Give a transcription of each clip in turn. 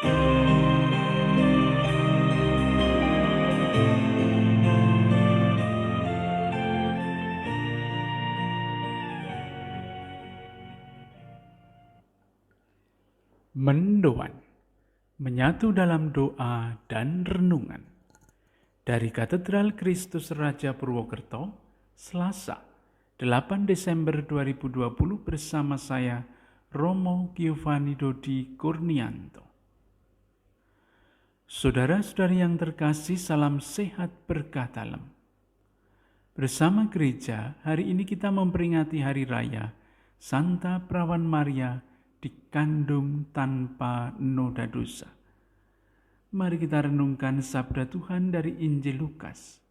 Mendoan, menyatu dalam doa dan renungan. Dari Katedral Kristus Raja Purwokerto, Selasa, 8 Desember 2020 bersama saya, Romo Giovanni Dodi Kurnianto. Saudara-saudari yang terkasih, salam sehat berkah dalam. Bersama gereja, hari ini kita memperingati Hari Raya Santa Perawan Maria dikandung tanpa noda dosa. Mari kita renungkan sabda Tuhan dari Injil Lukas,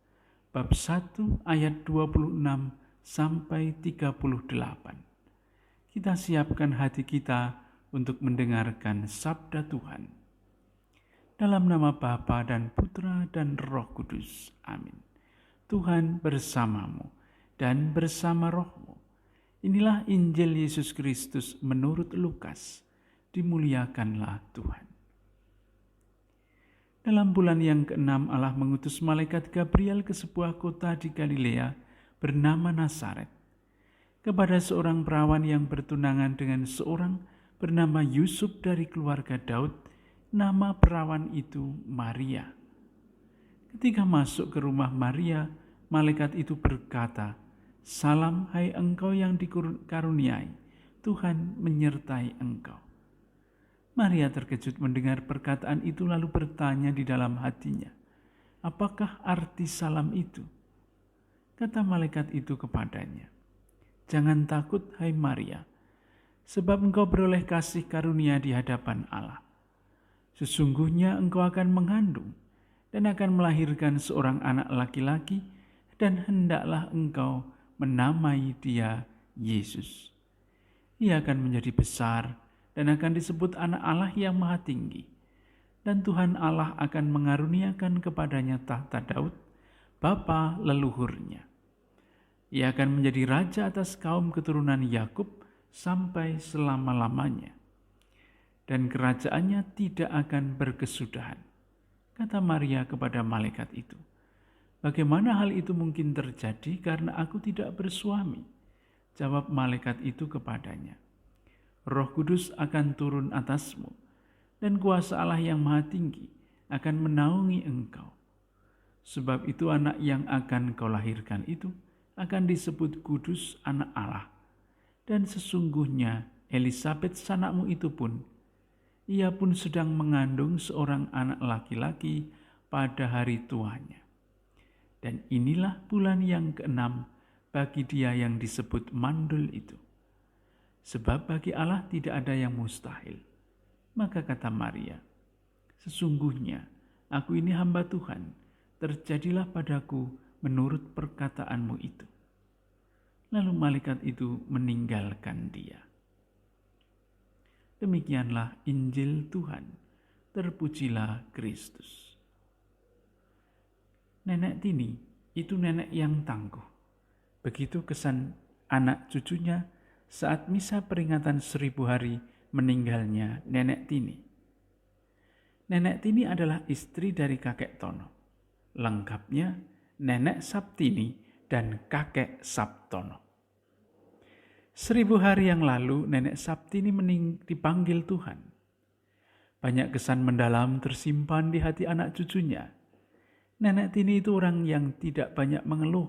bab 1 ayat 26 sampai 38. Kita siapkan hati kita untuk mendengarkan sabda Tuhan. Dalam nama Bapa dan Putra dan Roh Kudus. Amin. Tuhan bersamamu dan bersama rohmu. Inilah Injil Yesus Kristus menurut Lukas. Dimuliakanlah Tuhan. Dalam bulan yang ke-6 Allah mengutus malaikat Gabriel ke sebuah kota di Galilea bernama Nazaret, kepada seorang perawan yang bertunangan dengan seorang bernama Yusuf dari keluarga Daud. Nama perawan itu Maria. Ketika masuk ke rumah Maria, malaikat itu berkata, "Salam, hai engkau yang dikaruniai, Tuhan menyertai engkau." Maria terkejut mendengar perkataan itu lalu bertanya di dalam hatinya, "Apakah arti salam itu?" Kata malaikat itu kepadanya, "Jangan takut, hai Maria, sebab engkau beroleh kasih karunia di hadapan Allah. Sesungguhnya engkau akan mengandung dan akan melahirkan seorang anak laki-laki, dan hendaklah engkau menamai dia Yesus. Ia akan menjadi besar dan akan disebut Anak Allah yang Maha Tinggi. Dan Tuhan Allah akan mengaruniakan kepadanya tahta Daud, bapa leluhurnya. Ia akan menjadi raja atas kaum keturunan Yakub sampai selama-lamanya. Dan kerajaannya tidak akan berkesudahan." Kata Maria kepada malaikat itu, "Bagaimana hal itu mungkin terjadi karena aku tidak bersuami?" Jawab malaikat itu kepadanya, "Roh Kudus akan turun atasmu, dan kuasa Allah yang Maha Tinggi akan menaungi engkau. Sebab itu anak yang akan kau lahirkan itu akan disebut kudus, Anak Allah. Dan sesungguhnya Elisabet sanakmu itu pun, ia pun sedang mengandung seorang anak laki-laki pada hari tuanya. Dan inilah bulan yang ke-6 bagi dia yang disebut mandul itu. Sebab bagi Allah tidak ada yang mustahil." Maka kata Maria, "Sesungguhnya aku ini hamba Tuhan, terjadilah padaku menurut perkataanmu itu." Lalu malaikat itu meninggalkan dia. Demikianlah Injil Tuhan. Terpujilah Kristus. Nenek Tini itu nenek yang tangguh. Begitu kesan anak cucunya saat misa peringatan 1000 hari meninggalnya Nenek Tini. Nenek Tini adalah istri dari kakek Tono. Lengkapnya Nenek Saptini dan kakek Saptono. 1000 hari yang lalu Nenek Saptini dipanggil Tuhan. Banyak kesan mendalam tersimpan di hati anak cucunya. Nenek Tini itu orang yang tidak banyak mengeluh,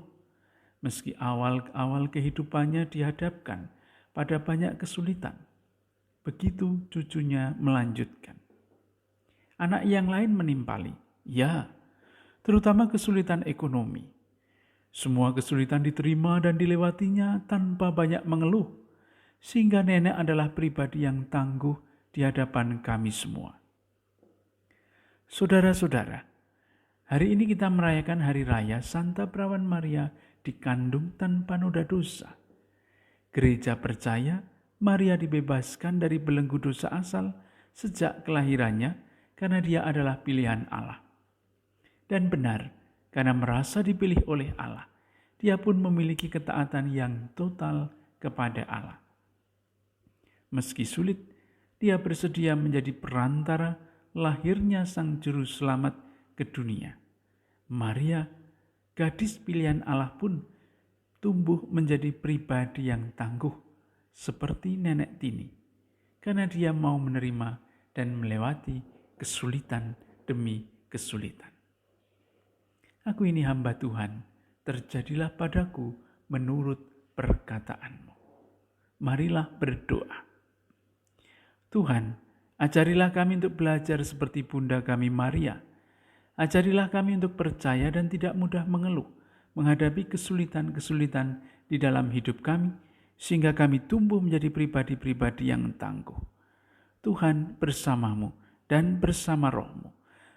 meski awal-awal kehidupannya dihadapkan pada banyak kesulitan. Begitu cucunya melanjutkan. Anak yang lain menimpali, ya, terutama kesulitan ekonomi. Semua kesulitan diterima dan dilewatinya tanpa banyak mengeluh, sehingga nenek adalah pribadi yang tangguh di hadapan kami semua. Saudara-saudara, hari ini kita merayakan Hari Raya Santa Perawan Maria dikandung tanpa noda dosa. Gereja percaya Maria dibebaskan dari belenggu dosa asal sejak kelahirannya karena dia adalah pilihan Allah. Dan benar, karena merasa dipilih oleh Allah, dia pun memiliki ketaatan yang total kepada Allah. Meski sulit, dia bersedia menjadi perantara lahirnya Sang Juru Selamat ke dunia. Maria, gadis pilihan Allah pun tumbuh menjadi pribadi yang tangguh seperti Nenek Tini, karena dia mau menerima dan melewati kesulitan demi kesulitan. Aku ini hamba Tuhan, terjadilah padaku menurut perkataanmu. Marilah berdoa. Tuhan, ajarilah kami untuk belajar seperti Bunda kami Maria. Ajarilah kami untuk percaya dan tidak mudah mengeluh menghadapi kesulitan-kesulitan di dalam hidup kami, sehingga kami tumbuh menjadi pribadi-pribadi yang tangguh. Tuhan bersamamu dan bersama rohmu.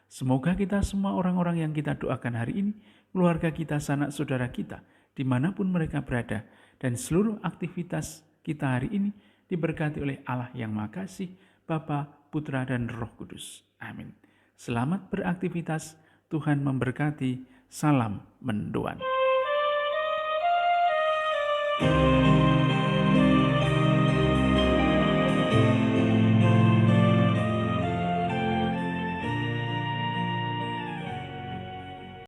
Semoga kita semua orang-orang yang kita doakan hari ini, keluarga kita, sanak saudara kita, dimanapun mereka berada, dan seluruh aktivitas kita hari ini diberkati oleh Allah yang Maha Kasih, Bapa, Putra, dan Roh Kudus. Amin. Selamat beraktivitas, Tuhan memberkati. Salam mendoan.